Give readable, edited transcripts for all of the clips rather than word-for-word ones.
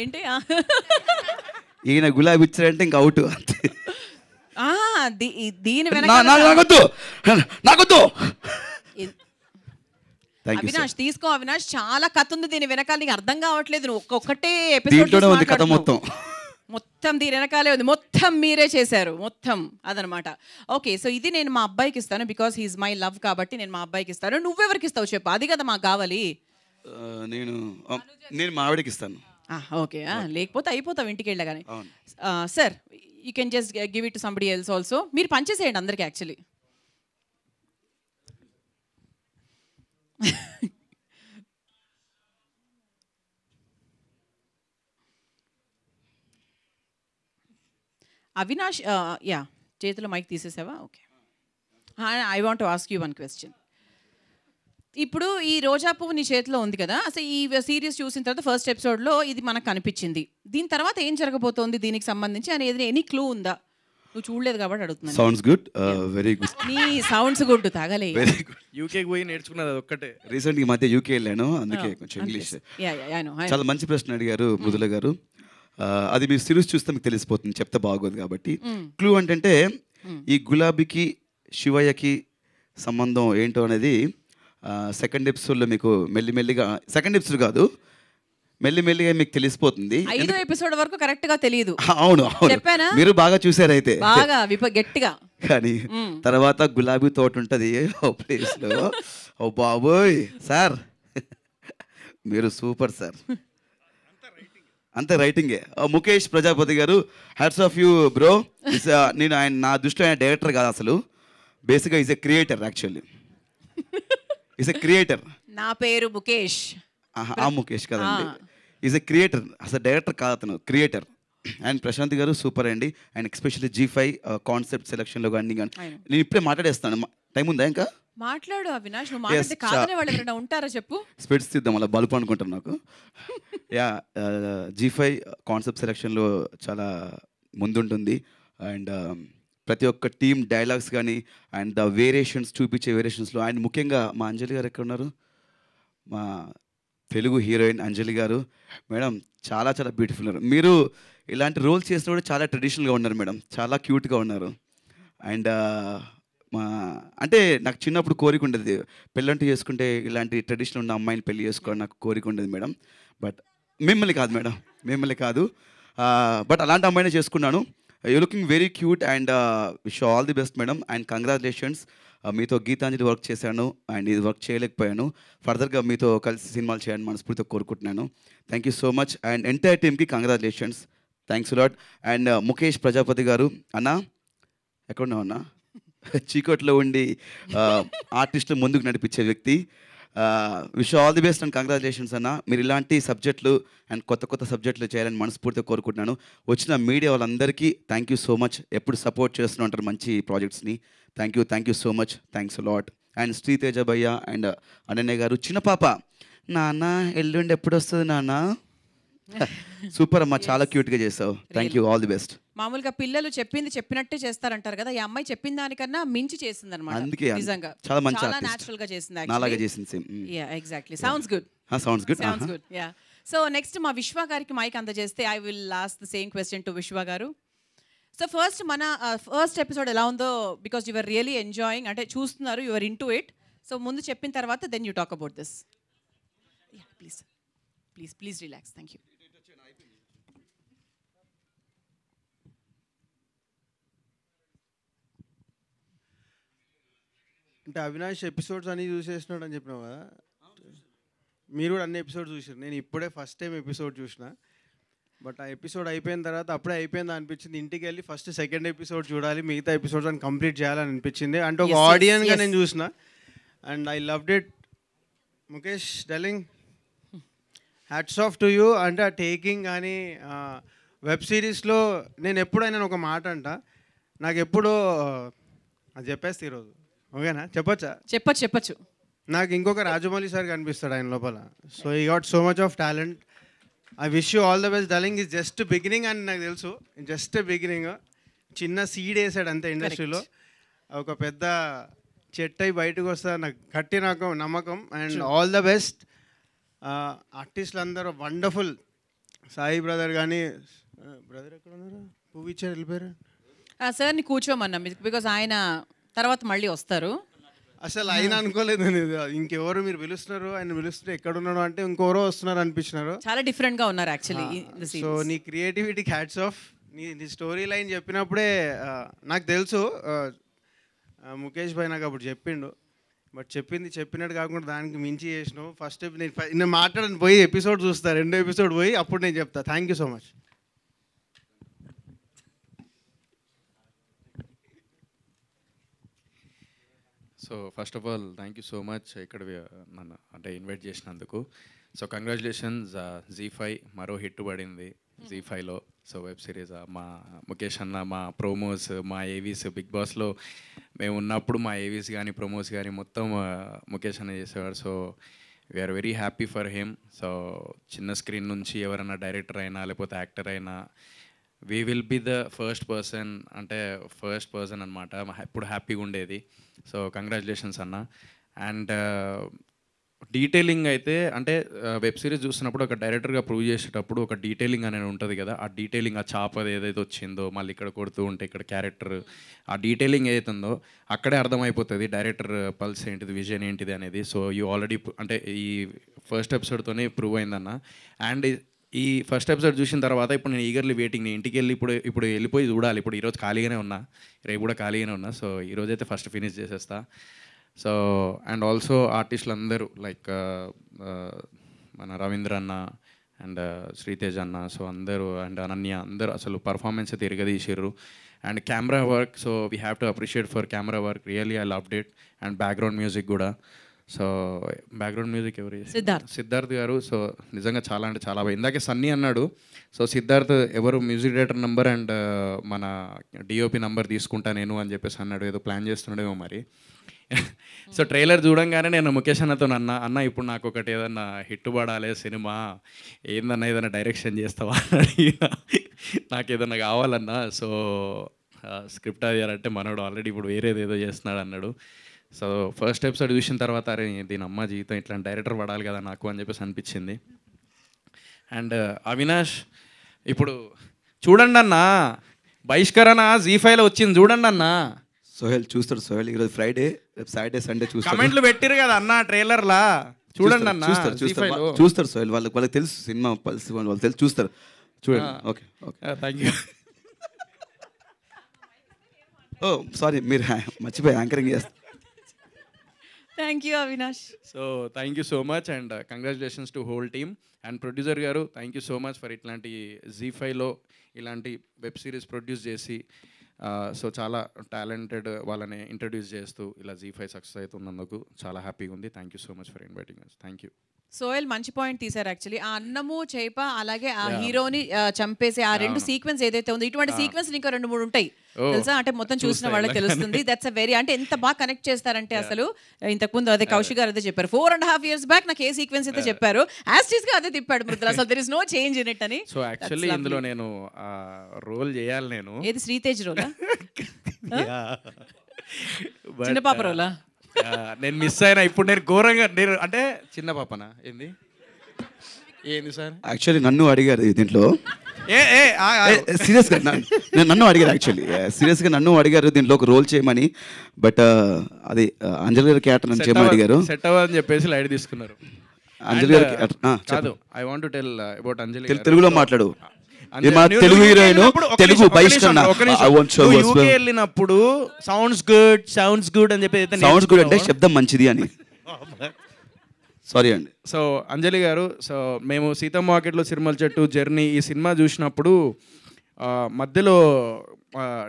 ఏంటి ఈయన గులాబీ ఇచ్చారంటే ఇంకా అవుట్ అంతే. దీని నాకొద్దు. అవినాష్ తీసుకో అవినాష్, చాలా కథ ఉంది దీని వెనకాల, నీకు అర్థం కావట్లేదు. నువ్వు ఒక్కొక్కటే కథ మొత్తం దీని వెనకాలే ఉంది, మొత్తం మీరే చేశారు మొత్తం అదనమాట. ఓకే, సో ఇది నేను మా అబ్బాయికి ఇస్తాను, బికాస్ హీఈస్ మై లవ్ కాబట్టి నేను మా అబ్బాయికి ఇస్తాను. నువ్వెవరికి ఇస్తావు చెప్పు, అది కదా మాకు కావాలి. నేను మా ఆవిడకి ఇస్తాను. ఓకే, లేకపోతే అయిపోతావు ఇంటికి వెళ్ళగానే. Sir, you can just give it to somebody else also. మీరు పనిచేసేయండి అందరికి యాక్చువల్లీ. అవినాష్, యా, చేతిలో మైక్ తీసేసావా? Okay, I want to ask you one question. ఇప్పుడు ఈ రోజా పువ్వు నీ చేతిలో ఉంది కదా, అసలు ఈ సీరీస్ చూసిన తర్వాత ఫస్ట్ ఎపిసోడ్లో ఇది మనకు కనిపించింది. దీని తర్వాత ఏం జరగబోతోంది దీనికి సంబంధించి అనేది ఎనీ క్లూ ఉందా? నువ్వు చూడలేదు కాబట్టి అడుగుతున్నాను. Sounds good, very good. నీ సౌండ్స్ గుడ్ తాగలే. Very good. యూకే పోయి నేర్చుకున్నది ఒక్కటే. రీసెంట్ ఈ మధ్య యూకే వెళ్ళాను, అందుకే కొంచెం ఇంగ్లీష్. చాలా మంచి ప్రశ్న అడిగారు మృదుల గారు. అది మీరు సిరీస్ చూస్తే మీకు తెలిసిపోతుంది, చెప్తే బాగోదు కాబట్టి. క్లూ అంటే ఈ గులాబీకి శివయ్యకి సంబంధం ఏంటో అనేది సెకండ్ ఎపిసోడ్లో మీకు మెల్లిమెల్లిగా, సెకండ్ ఎపిసోడ్ కాదు మెల్లిమెల్లిగా మీకు తెలిసిపోతుంది. 5వ ఎపిసోడ్ వరకు కరెక్ట్ గా తెలియదు. అవును అవును, మీరు బాగా చూసారు అయితే, బాగా గట్టిగా. కానీ తర్వాత గులాబీ తోట ఉంటది ఓ ప్లేస్ లో. ఓ బాబోయ్ సార్, మీరు సూపర్ సార్, అంతే రైటింగే. ముఖేష్ ప్రజాపతి గారు, హ్యాట్స్ ఆఫ్ యూ బ్రో. నేను ఆయన నా దృష్టిలో ఆయన డైరెక్టర్ కాదు అసలు, బేసిక్గా is a creator. Actually is a creator. నా పేరు ముఖేష్. ఆ ముఖేష్ కదండి, ఈజ్ ఎ క్రియేటర్, అసలు డైరెక్టర్ కాదు అతను, క్రియేటర్. అండ్ ప్రశాంత్ గారు సూపర్ అండి. అండ్ ఎస్పెషల్లీ G5 కాన్సెప్ట్ సెలక్షన్లో కానీ నేను ఇప్పుడే మాట్లాడేస్తాను. టైం ఉందా ఇంకా? మాట్లాడు అవినాష్, నువ్వు మాట్లాడితే కాదనే వాళ్ళు ఎవరైనా ఉంటారా చెప్పు. స్పెట్స్ తీద్దాం అలా బల్బు అనుకుంటాను నాకు. యా, G5 కాన్సెప్ట్ సెలక్షన్లో చాలా ముందుంటుంది. అండ్ ప్రతి ఒక్క టీమ్ డైలాగ్స్ కానీ అండ్ ద వేరియేషన్స్ చూపించే వేరియేషన్స్లో, అండ్ ముఖ్యంగా మా అంజలి గారు ఎక్కడ ఉన్నారు, మా తెలుగు హీరోయిన్ అంజలి గారు మేడం, చాలా చాలా బ్యూటిఫుల్ ఉన్నారు. మీరు ఇలాంటి రోల్స్ చేసినప్పుడు చాలా ట్రెడిషనల్గా ఉన్నారు మేడం, చాలా క్యూట్గా ఉన్నారు. అండ్ మా అంటే నాకు చిన్నప్పుడు కోరిక ఉండేది, పెళ్ళంటూ చేసుకుంటే ఇలాంటి ట్రెడిషనల్ ఉన్న అమ్మాయిని పెళ్లి చేసుకోవడం నాకు కోరిక ఉండేది మేడం. బట్ మిమ్మల్ని కాదు మేడం, మిమ్మల్ని కాదు, బట్ అలాంటి అమ్మాయినే చేసుకున్నాను. You looking very cute and wish all the best madam. And congratulations, మీతో గీతాంజలి వర్క్ చేశాను అండ్ ఇది వర్క్ చేయలేకపోయాను. ఫర్దర్గా మీతో కలిసి సినిమాలు చేయాలని మనస్ఫూర్తిగా కోరుకుంటున్నాను. Thank you so much. And entire టీమ్కి congratulations, thanks lot. And Mukesh Prajapati garu, అన్నా ఎక్కడున్నావు అన్నా, చీకట్లో ఉండి ఆర్టిస్టులు ముందుకు నడిపించే వ్యక్తి. Wish all the best and congratulations అన్న. మీరు ఇలాంటి సబ్జెక్టులు అండ్ కొత్త కొత్త సబ్జెక్టులు చేయాలని మనస్ఫూర్తిగా కోరుకుంటున్నాను. వచ్చిన మీడియా వాళ్ళందరికీ థ్యాంక్ యూ సో మచ్, ఎప్పుడు సపోర్ట్ చేస్తూ ఉంటారు మంచి ప్రాజెక్ట్స్ని. Thank you so much, thanks lot. And Sriteja భయ్య అండ్ అనన్య గారు, చిన్న పాప, నాన్న ఎల్లుండి ఎప్పుడు వస్తుంది నాన్న, సూపర్ అమ్మా, చాలా క్యూట్గా చేసావు. Thank you, all the best. మామూలుగా పిల్లలు చెప్పింది చెప్పినట్టే చేస్తారంటారు కదా, ఈ అమ్మాయి చెప్పిన దానికన్నా మించి చేసింది అనమాట. అందుకే నిజంగా చాలా మంచి, చాలా నేచురల్ గా చేసింది. నాలాగా చేసింది same. Yeah, exactly, sounds good. Sounds good. Yeah. So next మా విశ్వ గారికి మైక్ అందజేస్తే I will last the same question to Vishwa garu. So first మన ఫస్ట్ ఎపిసోడ్ ఎలా ఉందో, బికాస్ యువర్ రియలీ ఎంజాయింగ్, అంటే చూస్తున్నారు, your in to it. So ముందు చెప్పిన తర్వాత then you talk about this. Please please please relax. Thank you. అంటే Avinash episodes అన్నీ చూసేసినాడు అని చెప్పినావు కదా, మీరు కూడా అన్ని ఎపిసోడ్స్ చూసారు. నేను ఇప్పుడే ఫస్ట్ టైం ఎపిసోడ్ చూసిన. బట్ ఆ ఎపిసోడ్ అయిపోయిన తర్వాత అప్పుడే అయిపోయింది అనిపించింది. ఇంటికి వెళ్ళి ఫస్ట్ సెకండ్ ఎపిసోడ్ చూడాలి, మిగతా ఎపిసోడ్స్ అని కంప్లీట్ చేయాలని అనిపించింది. అంటే ఒక ఆడియన్గా నేను చూసిన. And I loved it. Mukesh darling, hats off to you. అంటే ఆ టేకింగ్ కానీ వెబ్ సిరీస్లో నేను ఎప్పుడైనా ఒక మాట అంట, నాకు ఎప్పుడో అది చెప్పేస్తే ఈరోజు, ఓకేనా? చెప్పొచ్చు. నాకు ఇంకొక రాజమౌళి సార్ కనిపిస్తాడు ఆయన లోపల. సో ఈ got so much of talent. I wish you all the best darling. Is just beginning అని నాకు తెలుసు, జస్ట్ బిగినింగ్. చిన్న సీడ్ వేసాడు అంతే ఇండస్ట్రీలో. ఒక పెద్ద చెట్టు అయి బయటకు వస్తా నాకు గట్టి నమ్మకం. And all the best. ఆర్టిస్టులు అందరూ వండర్ఫుల్. సాయి బ్రదర్ కానీ బ్రదర్ ఎక్కడ ఉన్నారు, పువ్వు ఇచ్చారు వెళ్ళిపోయారు. సార్ని కూర్చోమన్నాం బికాజ్ ఆయన తర్వాత మళ్ళీ వస్తారు. అసలు ఆయన అనుకోలేదు నేను, ఇంకెవరు మీరు పిలుస్తున్నారు, ఆయన పిలుస్తుంటే ఎక్కడ ఉన్నాడు అంటే ఇంకెవరో వస్తున్నారు అనిపించినారు. చాలా డిఫరెంట్గా ఉన్నారు యాక్చువల్లీ. సో నీ క్రియేటివిటీకి హ్యాట్స్ ఆఫ్. నీ స్టోరీ లైన్ చెప్పినప్పుడే నాకు తెలుసు, ముఖేష్ భాయ్ నాకు అప్పుడు చెప్పిండు, బట్ చెప్పినట్టు కాకుండా దానికి మించి చేసినావు. ఫస్ట్ నేను మాట్లాడని పోయి ఎపిసోడ్ చూస్తా, 2వ ఎపిసోడ్ పోయి అప్పుడు నేను చెప్తా. Thank you so much. So first of all thank you so much ఇక్కడ నన్ను అంటే ఇన్వైట్ చేసినందుకు. సో కంగ్రాచులేషన్స్, Z5 మరో హిట్ పడింది Z5లో. సో వెబ్ సిరీస్ మా ముఖేష్ అన్న, మా ప్రోమోస్, మా ఏవీస్ బిగ్ బాస్లో మేము ఉన్నప్పుడు మా ఏవీస్ కానీ ప్రోమోస్ కానీ మొత్తం ముఖేష్ అన్న చేసేవాడు. So we are very happy for him. So చిన్న స్క్రీన్ నుంచి ఎవరైనా డైరెక్టర్ అయినా లేకపోతే యాక్టర్ అయినా we will be the first person అనమాట ఇప్పుడు హ్యాపీగా ఉండేది. సో కంగ్రాచులేషన్స్ అన్న. అండ్ డీటెయిలింగ్ అయితే అంటే వెబ్ సిరీస్ చూస్తున్నప్పుడు ఒక డైరెక్టర్గా ప్రూవ్ చేసేటప్పుడు ఒక డీటెయిలింగ్ అనేది ఉంటుంది కదా, ఆ డీటెయిలింగ్ ఆ చాప ఏదైతే వచ్చిందో మళ్ళీ ఇక్కడ కొడుతూ ఉంటే ఇక్కడ క్యారెక్టర్ ఆ డీటెయిలింగ్ ఏదైతుందో అక్కడే అర్థమైపోతుంది డైరెక్టర్ పల్స్ ఏంటిది, విజన్ ఏంటిది అనేది. సో యూ ఆల్రెడీ అంటే ఈ ఫస్ట్ ఎపిసోడ్తోనే ప్రూవ్ అయిందన్న. అండ్ ఈ ఫస్ట్ ఎపిసోడ్ చూసిన తర్వాత ఇప్పుడు నేను ఈగర్లీ వెయిటింగ్, నేను ఇంటికి వెళ్ళి ఇప్పుడు వెళ్ళిపోయి చూడాలి. ఇప్పుడు ఈరోజు ఖాళీగానే ఉన్నా, రేపు కూడా ఖాళీగానే ఉన్నా. సో ఈరోజైతే ఫస్ట్ ఫినిష్ చేసేస్తా. సో అండ్ ఆల్సో ఆర్టిస్టులు అందరూ లైక్ మన రవీంద్ర అన్న అండ్ శ్రీతేజ్ అన్న, సో అందరూ అండ్ అనన్య అందరూ అసలు పర్ఫార్మెన్స్ అయితే తిరగదీసారు. And camera work, so we have to appreciate for camera work, really I loved it. And background music కూడా. సో బ్యాక్గ్రౌండ్ మ్యూజిక్ ఎవరు? సిద్ధార్థ్ గారు. సో నిజంగా చాలా అంటే చాలా బాగా. ఇందాకే సన్నీ అన్నాడు, సో సిద్ధార్థ్ ఎవరు మ్యూజిక్ డైరెక్టర్ నెంబర్ అండ్ మన డిఓపి నెంబర్ తీసుకుంటా నేను అని చెప్పేసి అన్నాడు. ఏదో ప్లాన్ చేస్తున్నాడేమో మరి. సో ట్రైలర్ చూడంగానే నేను ముఖేష్ అన్నతో అన్న ఇప్పుడు నాకు ఒకటి ఏదన్నా హిట్ పడాలి సినిమా, ఏందన్నా ఏదైనా డైరెక్షన్ చేస్తావా అని అడిగిన. నాకు ఏదన్నా కావాలన్నా. సో స్క్రిప్ట్ అయ్యారంటే మనోడు ఆల్రెడీ ఇప్పుడు వేరేది ఏదో చేస్తున్నాడు అన్నాడు. సో ఫస్ట్ ఎపిసోడ్ చూసిన తర్వాత అరే దీని అమ్మ జీవితం ఇట్లాంటి డైరెక్టర్ పడాలి కదా నాకు అని చెప్పేసి అనిపించింది. అండ్ అవినాష్ ఇప్పుడు చూడండి అన్న, బహిష్కరణ Z5లో వచ్చింది చూడండి అన్న. సోహెల్ చూస్తాడు, సోహెల్ ఈరోజు ఫ్రైడే, రేపు సాటర్డే సండే చూస్తాడు. కమెంట్లు పెట్టిరు కదా అన్న ట్రైలర్లా, చూడండి అన్న. చూస్తారు సోహెల్, వాళ్ళకి తెలుసు సినిమా పల్స్, వాళ్ళు తెలుసు, చూస్తారు. చూడండి. Okay okay thank you. Oh sorry, మీరు మర్చిపోయి యాంకరింగ్ చేస్తారు. Thank you Avinash. So thank you so much and congratulations to whole team. And producer garu thank you so much for ఇట్లాంటి Z5లో ఇలాంటి వెబ్ సిరీస్ ప్రొడ్యూస్ చేసి సో చాలా టాలెంటెడ్ వాళ్ళని ఇంట్రడ్యూస్ చేస్తూ ఇలా Z5 సక్సెస్ అవుతున్నందుకు చాలా హ్యాపీగా ఉంది. Thank you so much for inviting us. Thank you. Sohel మంచి పాయింట్ తీశారు యాక్చువల్లీ. ఆ అన్నము చేప అలాగే ఆ హీరోని చంపేసి ఆ రెండు సీక్వెన్స్ ఏదైతే ఉందో, ఇటువంటి సీక్వెన్స్ ఇంకా 2-3 ఉంటాయి తెలుసా, అంటే మొత్తం చూసిన వాళ్ళకి తెలుస్తుంది. దట్స్ అ వెరీ అంటే ఎంత బాగా కనెక్ట్ చేస్తారంటే అసలు ఇంతకుముందు అదే కౌశిక్ గారు అదే చెప్పారు, 4.5 years బ్యాక్ నాకు ఏ సీక్వెన్స్ అయితే చెప్పారు యాస్టీస్ గా అదే తిప్పాడు మృదుల. అసలు there is no change in it అని. సో యాక్చువల్లీ ఇందులో నేను రోల్ చేయాలి. నేను ఏది శ్రీతేజ్ రోలా, చిన్న పాప రోలా? నేను మిస్ అయినా. ఇప్పుడు నేను ఘోరంగా నేను అంటే చిన్న పాపనా ఏంది సార్? యాక్చువల్లీ నన్ను అడిగారు దీంట్లో, సీరియస్గా నన్ను అడిగారు, యాక్చువల్లీ సీరియస్గా నన్ను అడిగారు దీంట్లో ఒక రోల్ చేయమని. బట్ అది అంజలి గారి క్యారెక్టర్ నన్ను చేయమని అడిగారు. సెట్ అవ్వదని చెప్పేసి లైట్ తీసుకున్నారు. అంజలి గారి కాదు, I want to tell about Anjali. తెలుగులో మాట్లాడు. తెలుగు హీరోయిన్, తెలుగు బహిష్కరణ. వెళ్ళినప్పుడు సౌండ్స్ గుడ్ అని చెప్పి, సౌండ్స్ గుడ్ అంటే శబ్దం మంచిది అని. సారీ అండి. సో అంజలి గారు, సో మేము సీతమ్మ మార్కెట్లో సిరిమల చెట్టు జర్నీ ఈ సినిమా చూసినప్పుడు మధ్యలో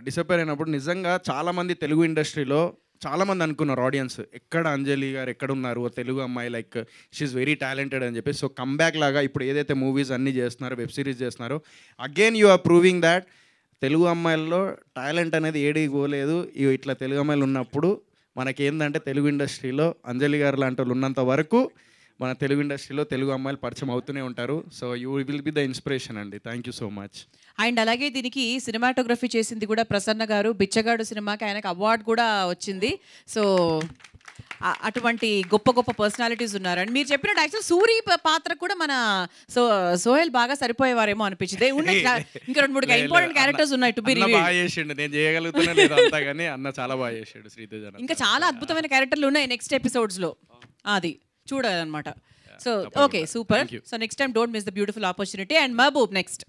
డిసప్పేర్ అయినప్పుడు నిజంగా చాలామంది తెలుగు ఇండస్ట్రీలో చాలామంది అనుకున్నారు ఆడియన్స్, ఎక్కడ అంజలి గారు ఎక్కడ ఉన్నారు, తెలుగు అమ్మాయి లైక్ షీఈస్ వెరీ టాలెంటెడ్ అని చెప్పి. సో కమ్బ్యాక్ లాగా ఇప్పుడు ఏదైతే మూవీస్ అన్నీ చేస్తున్నారో, వెబ్ సిరీస్ చేస్తున్నారో, again you are proving that Telugu అమ్మాయిల్లో టాలెంట్ అనేది ఏడికి పోలేదు. ఇట్లా తెలుగు అమ్మాయిలు ఉన్నప్పుడు మనకేందంటే తెలుగు ఇండస్ట్రీలో అంజలి గారు లాంటి వాళ్ళు ఉన్నంత వరకు మన తెలుగు ఇండస్ట్రీలో తెలుగు అమ్మాయిలు పరిచయం అవుతూనే ఉంటారు. So you will be the inspiration అండి. Thank you so much. And అలాగే దీనికి సినిమాటోగ్రఫీ చేసింది కూడా ప్రసన్న గారు. బిచ్చగాడు సినిమాకి ఆయనకు అవార్డు కూడా వచ్చింది. సో అటువంటి గొప్ప గొప్ప పర్సనాలిటీస్ ఉన్నారు. అండ్ మీరు చెప్పినట్టు యాక్చువల్ సూరి పాత్ర కూడా మన సోహెల్ బాగా సరిపోయేవారేమో అనిపించింది. ఇంకా 2-3 ఇంపార్టెంట్ క్యారెక్టర్స్ ఉన్నాయి టు బి రివీల్డ్. బాగా చేసిండు, నేను చేయగలుగుతున్నా లేదు అంతా, కానీ అన్న చాలా బాగా చేసాడు శ్రీతేజ. ఇంకా చాలా అద్భుతమైన క్యారెక్టర్లు ఉన్నాయి నెక్స్ట్ ఎపిసోడ్స్ లో, అది చూడాలన్నమాట. So okay, super. So next time don't miss the beautiful opportunity. And Mahaboob next.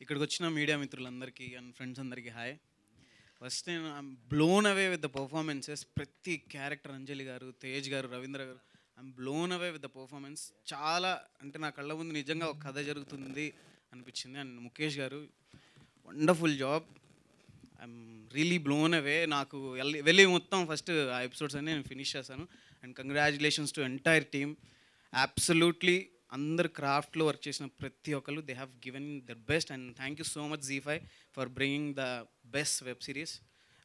ఇక్కడికి వచ్చిన మీడియా మిత్రులందరికీ అండ్ ఫ్రెండ్స్ అందరికీ హాయ్. ఫస్ట్ నేను I'm blown away with the performances. ప్రతి character, Anjali garu, Tej garu, Ravindra garu, I'm blown away with the performance. చాలా అంటే నా కళ్ళ ముందు నిజంగా ఒక కథ జరుగుతుంది అనిపించింది. అండ్ ముఖేష్ గారు wonderful job, I'm really blown away. నాకు వెళ్ళి మొత్తం ఫస్ట్ ఆ ఎపిసోడ్స్ అన్నీ నేను ఫినిష్ చేశాను. And congratulations to entire team. Absolutely అందరు క్రాఫ్ట్లో వర్క్ చేసిన ప్రతి ఒక్కరు, they have given their best. And thank you so much ZEE5 for bringing the best web series.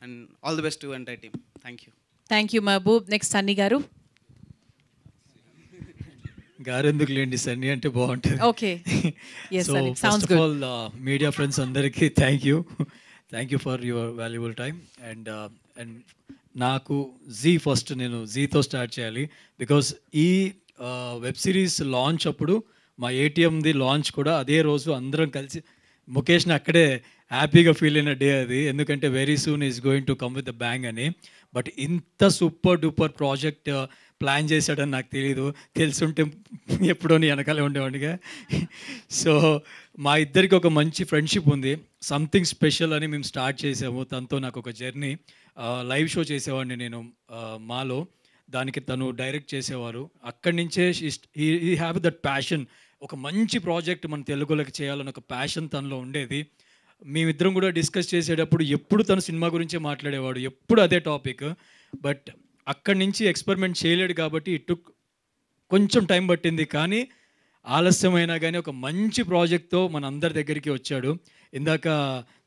And all the best to entire team. Thank you Mahaboob. Next Sunny garu. గారెందుకు లేండి, సన్నీ అంటే బాగుంటుంది. Okay, so first of all media friends అందరికీ thank you for your valuable time. And నాకు first నేను జీతో start చేయాలి, because ఈ web series launch అప్పుడు మా ఏటీఎంది లాంచ్ కూడా అదే రోజు అందరం కలిసి ముఖేష్ని అక్కడే హ్యాపీగా ఫీల్ అయిన డే అది. ఎందుకంటే very soon is going to come with the bang అని. బట్ ఇంత సూపర్ డూపర్ ప్రాజెక్ట్ ప్లాన్ చేశాడని నాకు తెలీదు. తెలుసుంటే ఎప్పుడో నీ వెనకాలే ఉండేవాడిగా. సో మా ఇద్దరికి ఒక మంచి ఫ్రెండ్షిప్ ఉంది. సంథింగ్ స్పెషల్ అని మేము స్టార్ట్ చేసాము. తనతో నాకు ఒక జర్నీ. లైవ్ షో చేసేవాడిని నేను మాలో, దానికి తను డైరెక్ట్ చేసేవారు. అక్కడి నుంచే ఈ హ్యావ్ దట్ ప్యాషన్. ఒక మంచి ప్రాజెక్ట్ మన తెలుగులోకి చేయాలని ఒక ప్యాషన్ తనలో ఉండేది. మేమిద్దరం కూడా డిస్కస్ చేసేటప్పుడు ఎప్పుడు తను సినిమా గురించే మాట్లాడేవాడు, ఎప్పుడు అదే టాపిక్. బట్ అక్కడి నుంచి ఎక్స్పెరిమెంట్ చేయలేడు కాబట్టి ఇటు కొంచెం టైం పట్టింది. కానీ ఆలస్యమైనా కానీ ఒక మంచి ప్రాజెక్ట్తో మన అందరి దగ్గరికి వచ్చాడు. ఇందాక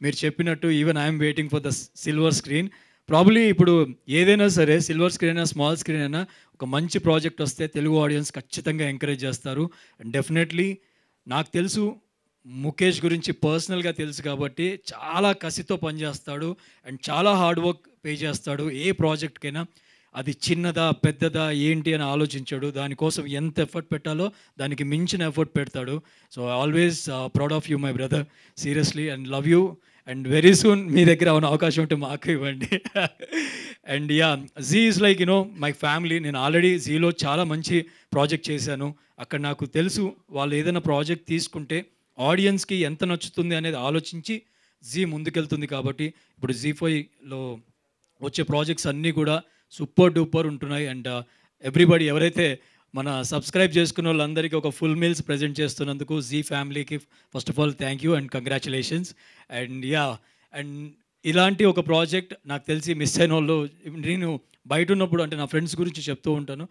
మీరు చెప్పినట్టు even I'm waiting for the silver screen. Probably ఇప్పుడు ఏదైనా సరే, సిల్వర్ స్క్రీన్ అయినా స్మాల్ స్క్రీన్ అయినా, ఒక మంచి ప్రాజెక్ట్ వస్తే తెలుగు ఆడియన్స్ ఖచ్చితంగా ఎంకరేజ్ చేస్తారు. అండ్ డెఫినెట్లీ నాకు తెలుసు, ముఖేష్ గురించి పర్సనల్గా తెలుసు కాబట్టి చాలా కసితో పనిచేస్తాడు అండ్ చాలా హార్డ్ వర్క్ పే చేస్తాడు. ఏ ప్రాజెక్ట్కైనా అది చిన్నదా పెద్దదా ఏంటి అని ఆలోచించాడు. దానికోసం ఎంత ఎఫర్ట్ పెట్టాలో దానికి మించిన ఎఫర్ట్ పెడతాడు. So always proud of you my brother, seriously, and love you. And very soon మీ దగ్గర ఉన్న అవకాశం ఉంటే మాకు ఇవ్వండి. And yeah, Zee is like my family. నేను ఆల్రెడీ జీలో చాలా మంచి ప్రాజెక్ట్ చేశాను. అక్కడ నాకు తెలుసు వాళ్ళు ఏదైనా ప్రాజెక్ట్ తీసుకుంటే ఆడియన్స్కి ఎంత నచ్చుతుంది అనేది ఆలోచించి జీ ముందుకెళ్తుంది. కాబట్టి ఇప్పుడు ZEE5లో వచ్చే ప్రాజెక్ట్స్ అన్నీ కూడా సూపర్ డూపర్ ఉంటున్నాయి. అండ్ ఎవ్రీబడి ఎవరైతే మన సబ్స్క్రైబ్ చేసుకున్న వాళ్ళందరికీ ఒక ఫుల్ మీల్స్ ప్రజెంట్ చేస్తున్నందుకు జీ ఫ్యామిలీకి first of all thank you and congratulations. And yeah, and ఇలాంటి ఒక ప్రాజెక్ట్ నాకు తెలిసి మిస్ అయిన వాళ్ళు, నేను బయట ఉన్నప్పుడు అంటే నా ఫ్రెండ్స్ గురించి చెప్తూ ఉంటాను,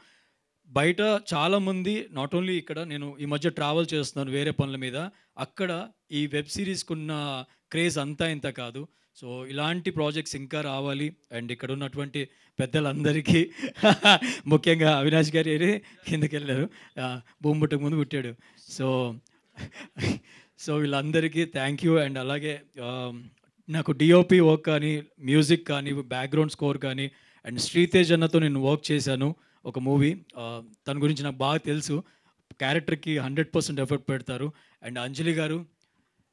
బయట చాలామంది నాట్ ఓన్లీ ఇక్కడ, నేను ఈ మధ్య ట్రావెల్ చేస్తున్నాను వేరే పనుల మీద, అక్కడ ఈ వెబ్ సిరీస్కి ఉన్న క్రేజ్ అంతా ఇంత కాదు. సో ఇలాంటి ప్రాజెక్ట్స్ ఇంకా రావాలి. అండ్ ఇక్కడ ఉన్నటువంటి పెద్దలందరికీ ముఖ్యంగా అవినాష్ గారు కిందకి వెళ్ళారు, భూమి పుట్టక ముందు పుట్టాడు. సో వీళ్ళందరికీ థ్యాంక్ యూ. అండ్ అలాగే నాకు డిఓపి వర్క్ కానీ, మ్యూజిక్ కానీ, బ్యాక్గ్రౌండ్ స్కోర్ కానీ, అండ్ శ్రీతేజ్ అన్నతో నేను వర్క్ చేశాను ఒక మూవీ. తన గురించి నాకు బాగా తెలుసు. క్యారెక్టర్కి 100% ఎఫర్ట్ పెడతారు. అండ్ అంజలి గారు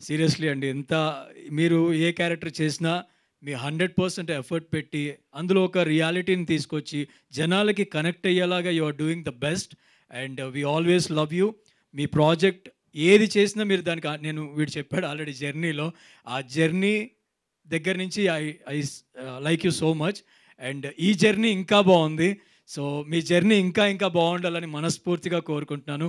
సీరియస్లీ అండి, ఎంత మీరు ఏ క్యారెక్టర్ చేసినా మీ 100% ఎఫర్ట్ పెట్టి అందులో ఒక రియాలిటీని తీసుకొచ్చి జనాలకి కనెక్ట్ అయ్యేలాగా you are doing the best. And we always love you. మీ ప్రాజెక్ట్ ఏది చేసినా మీరు దానికి, నేను వీడు చెప్పాడు ఆల్రెడీ జర్నీలో, ఆ జర్నీ దగ్గర నుంచి I like you so much. And ఈ జర్నీ ఇంకా బాగుంది. సో మీ జర్నీ ఇంకా ఇంకా బాగుండాలని మనస్ఫూర్తిగా కోరుకుంటున్నాను.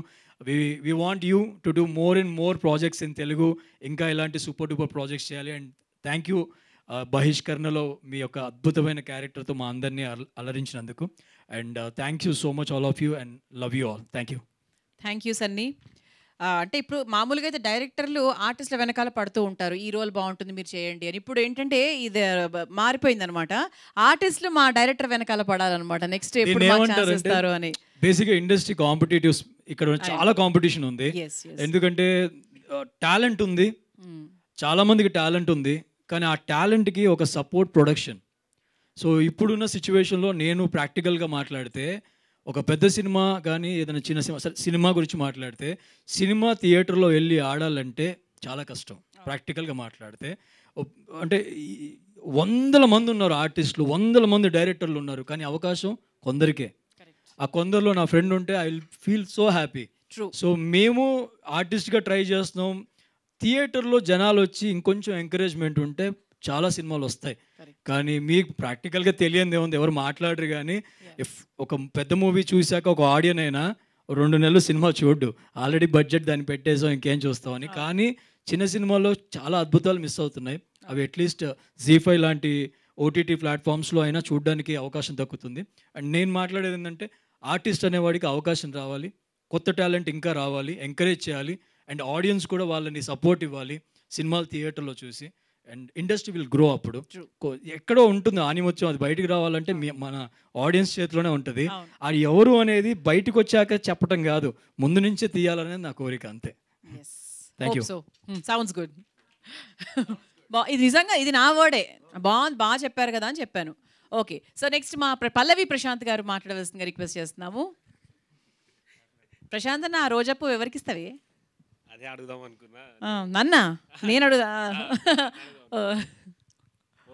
We want you to do more and more projects in Telugu. ఇంకా ఇలాంటి సూపర్ డూపర్ ప్రాజెక్ట్స్ చేయాలి. అండ్ థ్యాంక్ యూ బహిష్కరణలో మీ యొక్క అద్భుతమైన క్యారెక్టర్తో మా అందరినీ అలరించినందుకు. And thank you so much all of you and love you all. Thank you Sunny. అంటే ఇప్పుడు మామూలుగా అయితే డైరెక్టర్లు ఆర్టిస్టుల వెనకాల పడుతూ ఉంటారు, ఈ రోల్ బాగుంటుంది మీరు చేయండి అని. ఇప్పుడు ఏంటంటే ఇది మారిపోయింది అనమాట, ఆర్టిస్టులు మా డైరెక్టర్ వెనకాల పడాలన్నమాట. నెక్స్ట్ ఎప్పుడు ఇస్తారు అని. బేసిక్గా ఇండస్ట్రీ కాంపిటేటివ్స్, ఇక్కడ చాలా కాంపిటీషన్ ఉంది. ఎందుకంటే టాలెంట్ ఉంది, చాలా మందికి టాలెంట్ ఉంది, కానీ ఆ టాలెంట్కి ఒక సపోర్ట్ ప్రొడక్షన్, సో ఇప్పుడున్న సిచ్యువేషన్లో నేను ప్రాక్టికల్గా మాట్లాడితే ఒక పెద్ద సినిమా కానీ ఏదైనా చిన్న సినిమా సినిమా గురించి మాట్లాడితే సినిమా థియేటర్లో వెళ్ళి ఆడాలంటే చాలా కష్టం. ప్రాక్టికల్గా మాట్లాడితే అంటే వందల మంది ఉన్నారు ఆర్టిస్టులు, వందల మంది డైరెక్టర్లు ఉన్నారు, కానీ అవకాశం కొందరికే. ఆ కొందరిలో నా ఫ్రెండ్ ఉంటే I will feel so happy. So మేము ఆర్టిస్ట్గా ట్రై చేస్తున్నాం. థియేటర్లో జనాలు వచ్చి ఇంకొంచెం ఎంకరేజ్మెంట్ ఉంటే చాలా సినిమాలు వస్తాయి. కానీ మీకు ప్రాక్టికల్గా తెలియదు ఏముంది, ఎవరు మాట్లాడరు. కానీ ఇఫ్ ఒక పెద్ద మూవీ చూశాక ఒక ఆడియన్ అయినా 2 నెలలు సినిమా చూడ్డు, ఆల్రెడీ బడ్జెట్ దాన్ని పెట్టేసాం ఇంకేం చూస్తామని. కానీ చిన్న సినిమాల్లో చాలా అద్భుతాలు మిస్ అవుతున్నాయి. అవి అట్లీస్ట్ జీ5 లాంటి ఓటీటీ ప్లాట్ఫామ్స్లో అయినా చూడడానికి అవకాశం దక్కుతుంది. అండ్ నేను మాట్లాడేది ఏంటంటే ఆర్టిస్ట్ అనేవాడికి అవకాశం రావాలి, కొత్త టాలెంట్ ఇంకా రావాలి, ఎంకరేజ్ చేయాలి. అండ్ ఆడియన్స్ కూడా వాళ్ళని సపోర్ట్ ఇవ్వాలి సినిమాలు థియేటర్లో చూసి. And industry will grow. అప్పుడు ఎక్కడో ఉంటుంది ఆనిమత్యం, అది బయటికి రావాలంటే మన ఆడియన్స్ చేతిలోనే ఉంటుంది. అది ఎవరు అనేది బయటకు వచ్చాక చెప్పటం కాదు, ముందు నుంచే తీయాలనేది నా కోరిక, అంతే. Thank you. Sounds good. ఇది నిజంగా ఇది నా వర్డే, బాగుంది, బాగా చెప్పారు కదా అని చెప్పాను. ఓకే, సో నెక్స్ట్ మా పల్లవి ప్రశాంత్ గారు మాట్లాడవలసిందిగా రిక్వెస్ట్ చేస్తున్నాము. ప్రశాంత్ అన్న, ఆ రోజప్పు ఎవరికి ఇస్తావే? అదే అడుగుదాం అనుకున్నా. నన్నా నేను అడుగుదా?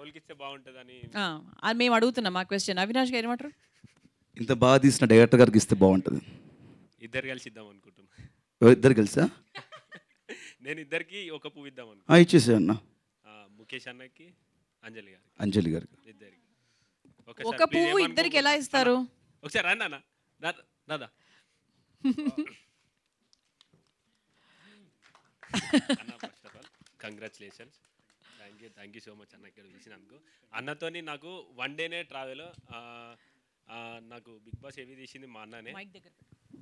ఓల్కిస్తే బాగుంటుందని మేము అడుగుతున్నాం. మా క్వశ్చన్ అవినాష్ గారు ఏమంటారు? ఇంత బాగా తీసిన డైరెక్టర్ గారికి ఇస్తే బాగుంటుంది. ఇద్దరు కలిసి ఇద్దాం అనుకుంటున్నా. ఇద్దరు కలిసా? నేను ఇద్దరికి ఒక పువ్వు ఇద్దాం అనుకుంటున్నా. ఇచ్చేసా అన్న. ముఖేష్ అన్నకి, అంజలి గారికి. అంజలి గారికి ఇద్దరికి ఒక పువ్వు ఇద్దరికి ఎలా ఇస్తారు? ఒకసారి రండి అన్న. దాదా అన్న, first of all congratulations. Thank you so much అన్న ఇక్కడ తీసినందుకు. అన్నతోని నాకు 1 డేనే ట్రావెల్. నాకు బిగ్ బాస్ ఏవి తీసింది మా అన్ననే.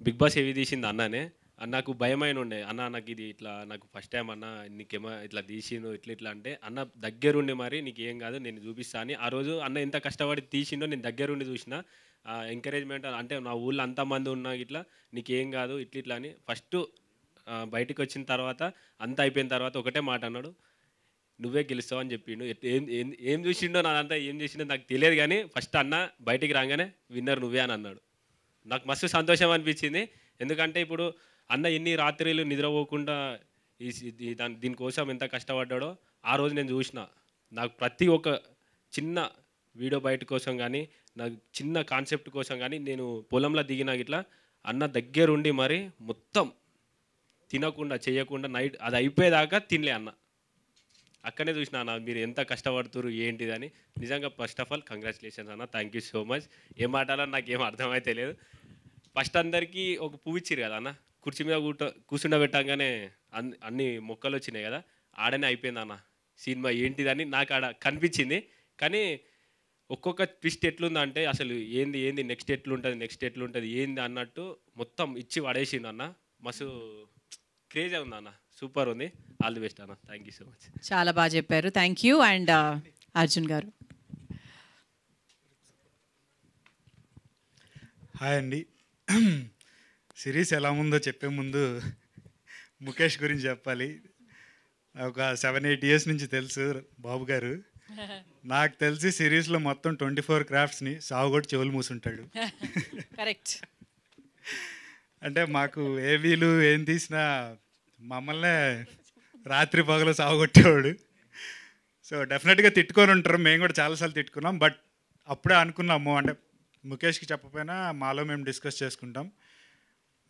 బిగ్ బాస్ ఏవి తీసింది అన్ననే. నాకు భయమైన ఉండే, అన్న నాకు ఇది ఇట్లా నాకు ఫస్ట్ టైం అన్న నీకేమో ఇట్లా తీసిండు ఇట్లా అంటే, అన్న దగ్గరుండి మరి నీకు ఏం కాదు నేను చూపిస్తా అని. ఆ రోజు అన్న ఎంత కష్టపడి తీసిండో నేను దగ్గరుండి చూసిన. ఎంకరేజ్మెంట్ అంటే నా ఊళ్ళో అంతమంది ఉన్నా ఇట్లా నీకేం కాదు ఇట్లా అని. ఫస్ట్ బయటకు వచ్చిన తర్వాత అంతా అయిపోయిన తర్వాత ఒకటే మాట అన్నాడు, నువ్వే గెలుస్తావు అని చెప్పిండు. ఏం చూసిండో నాదంతా ఏం చేసిండో నాకు తెలియదు, కానీ ఫస్ట్ అన్న బయటికి రాగానే విన్నర్ నువ్వే అని అన్నాడు. నాకు మస్తు సంతోషం అనిపించింది. ఎందుకంటే ఇప్పుడు అన్న ఎన్ని రాత్రులు నిద్రపోకుండా దీనికోసం ఎంత కష్టపడ్డాడో ఆ రోజు నేను చూసిన. నాకు ప్రతి ఒక్క చిన్న వీడియో బయట కోసం కానీ, నాకు చిన్న కాన్సెప్ట్ కోసం కానీ నేను పొలంలో దిగినా ఇట్లా అన్న దగ్గరుండి మరి మొత్తం తినకుండా చేయకుండా నైట్ అది అయిపోయేదాకా తినలే అన్న. అక్కడనే చూసిన అన్న మీరు ఎంత కష్టపడుతున్నారు ఏంటిదని. నిజంగా ఫస్ట్ ఆఫ్ ఆల్ కంగ్రాచులేషన్స్ అన్న, థ్యాంక్ యూ సో మచ్. ఏం మాట్లాడాలో నాకు ఏం అర్థమైతే లేదు. ఫస్ట్ అందరికీ ఒక పువ్వు ఇచ్చిరు కదా అన్న, కుర్చీ మీద కూర్చుండబెట్టంగానే అన్ని మొక్కలు వచ్చినాయి కదా, ఆడనే అయిపోయింది అన్న సినిమా ఏంటిదని నాకు ఆడ కనిపించింది. కానీ ఒక్కొక్క ట్విస్ట్ ఎట్లుందంటే అసలు ఏంది నెక్స్ట్ ఎట్లుంటుంది ఏంది అన్నట్టు మొత్తం ఇచ్చి పడేసిండు అన్న. మస్తు క్రేజీ ఉంది అన్న, సూపర్ ఉంది. ఆల్ ది బెస్ట్ అన్న, థ్యాంక్ యూ సో మచ్. చాలా బాగా చెప్పారు, థ్యాంక్ యూ. అండ్ అర్జున్ గారు. హాయ్ అండి. సిరీస్ ఎలా ఉందో చెప్పే ముందు ముఖేష్ గురించి చెప్పాలి. ఒక 7-8 ఇయర్స్ నుంచి తెలుసు బాబు గారు. నాకు తెలిసి సిరీస్లో మొత్తం 24 క్రాఫ్ట్స్ని సాగుగొట్టి చెవులు మూసుంటాడు. కరెక్ట్. అంటే మాకు ఏవీలు ఏం తీసినా మమ్మల్నే రాత్రి పగలు సాగుగొట్టేవాడు. సో డెఫినెట్గా తిట్టుకొని ఉంటారు, మేము కూడా చాలాసార్లు తిట్టుకున్నాం. బట్ అప్పుడే అనుకున్నాము, అంటే ముఖేష్కి చెప్పకపోయినా మాలో మేము డిస్కస్ చేసుకుంటాం,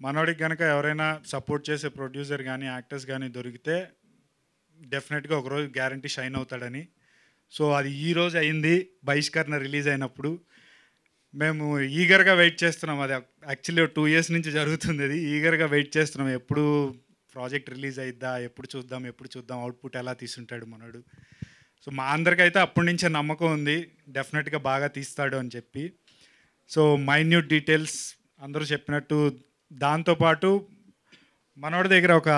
మనోడికి కనుక ఎవరైనా సపోర్ట్ చేసే ప్రొడ్యూసర్ కానీ యాక్టర్స్ కానీ దొరికితే డెఫినెట్గా ఒకరోజు గ్యారంటీ షైన్ అవుతాడని. సో అది ఈరోజు అయింది, బహిష్కరణ రిలీజ్ అయినప్పుడు. మేము ఈగర్గా వెయిట్ చేస్తున్నాం. అది యాక్చువల్లీ 2 ఇయర్స్ నుంచి జరుగుతుంది. అది ఈగర్గా వెయిట్ చేస్తున్నాం, ఎప్పుడు ప్రాజెక్ట్ రిలీజ్ అయిద్దా, ఎప్పుడు చూద్దాం అవుట్పుట్ ఎలా తీసుంటాడు మనోడు. సో మా అందరికైతే అప్పటి నుంచే నమ్మకం ఉంది డెఫినెట్గా బాగా తీస్తాడు అని చెప్పి. సో మైన్యూట్ డీటెయిల్స్ అందరూ చెప్పినట్టు, దాంతోపాటు మనోడి దగ్గర ఒక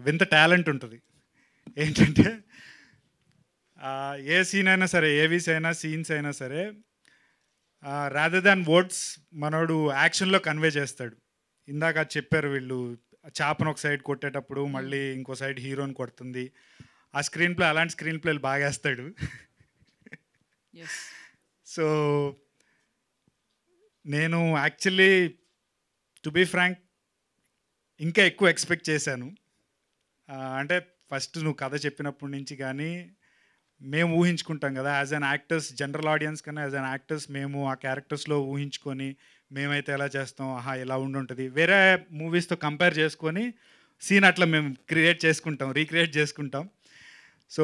వింత టాలెంట్ ఉంటుంది. ఏంటంటే ఏ సీన్ అయినా సరే, ఏవీస్ అయినా సీన్స్ అయినా సరే, రాదర్ దాన్ వర్డ్స్ మనోడు యాక్షన్లో కన్వే చేస్తాడు. ఇందాక చెప్పారు వీళ్ళు చేపను ఒక సైడ్ కొట్టేటప్పుడు మళ్ళీ ఇంకో సైడ్ హీరోని కొడుతుంది. ఆ స్క్రీన్ ప్లే, అలాంటి స్క్రీన్ ప్లేలు బాగా వేస్తాడు. సో నేను యాక్చువల్లీ టు బీ ఫ్రాంక్ ఇంకా ఎక్కువ ఎక్స్పెక్ట్ చేశాను. అంటే ఫస్ట్ నువ్వు కథ చెప్పినప్పటి నుంచి కానీ మేము ఊహించుకుంటాం కదా, as an actors, general audience కన్నా యాజ్ అన్ యాక్టర్స్ మేము ఆ క్యారెక్టర్స్లో ఊహించుకొని మేమైతే ఎలా చేస్తాం, ఆహా ఎలా ఉండుంటుంది, వేరే మూవీస్తో కంపేర్ చేసుకొని సీన్ అట్లా మేము రీక్రియేట్ చేసుకుంటాం. సో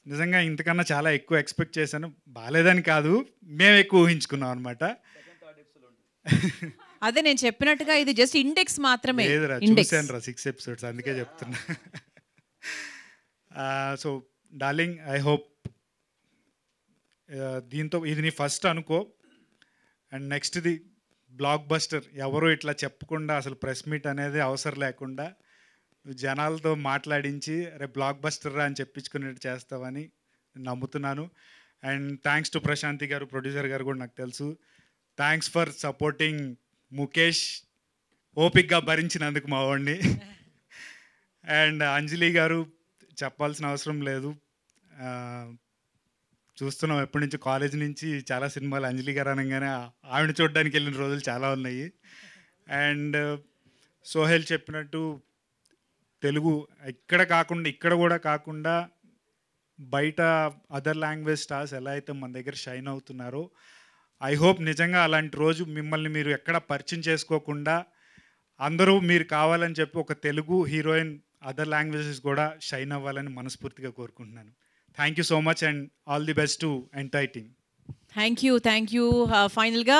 నిజంగా ఇంతకన్నా చాలా ఎక్కువ ఎక్స్పెక్ట్ చేశాను. బాగాలేదని కాదు, మేము ఎక్కువ ఊహించుకున్నాం అనమాట. అదే నేను చెప్పినట్టుగా ఇది జస్ట్ ఇండెక్స్ మాత్రమే. లేదురా, చూశాను రా 6 ఎపిసోడ్స్, అందుకే చెప్తున్నా. సో డార్లింగ్, ఐ హోప్ దీంతో ఇది నీ ఫస్ట్ అనుకో, అండ్ నెక్స్ట్ది బ్లాక్ బస్టర్. ఎవరు ఇట్లా చెప్పకుండా అసలు ప్రెస్ మీట్ అనేది అవసరం లేకుండా జనాలతో మాట్లాడించి రేపు బ్లాక్ బస్టర్ అని చెప్పించుకునేట్టు చేస్తావని నమ్ముతున్నాను. అండ్ థ్యాంక్స్ టు ప్రశాంతి గారు, ప్రొడ్యూసర్ గారు కూడా నాకు తెలుసు. థ్యాంక్స్ ఫర్ సపోర్టింగ్ ముఖేష్, ఓపిక్గా భరించినందుకు మా వాడిని. అండ్ అంజలి గారు చెప్పాల్సిన అవసరం లేదు, చూస్తున్నాం ఎప్పటి నుంచి, కాలేజ్ నుంచి చాలా సినిమాలు అంజలి గారు అనగానే ఆవిడ చూడడానికి వెళ్ళిన రోజులు చాలా ఉన్నాయి. అండ్ సోహెల్ చెప్పినట్టు తెలుగు ఇక్కడ కూడా కాకుండా బయట అదర్ లాంగ్వేజ్ స్టార్స్ ఎలా అయితే మన దగ్గర షైన్ అవుతున్నారో, ఐ హోప్ నిజంగా అలాంటి రోజు మిమ్మల్ని మీరు ఎక్కడ పరిచయం చేసుకోకుండా అందరూ మీరు కావాలని చెప్పి ఒక తెలుగు హీరోయిన్ అదర్ లాంగ్వేజెస్ కూడా షైన్ అవ్వాలని మనస్ఫూర్తిగా కోరుకుంటున్నాను. Thank you so much and all the best to entire team. Thank you. ఫైనల్గా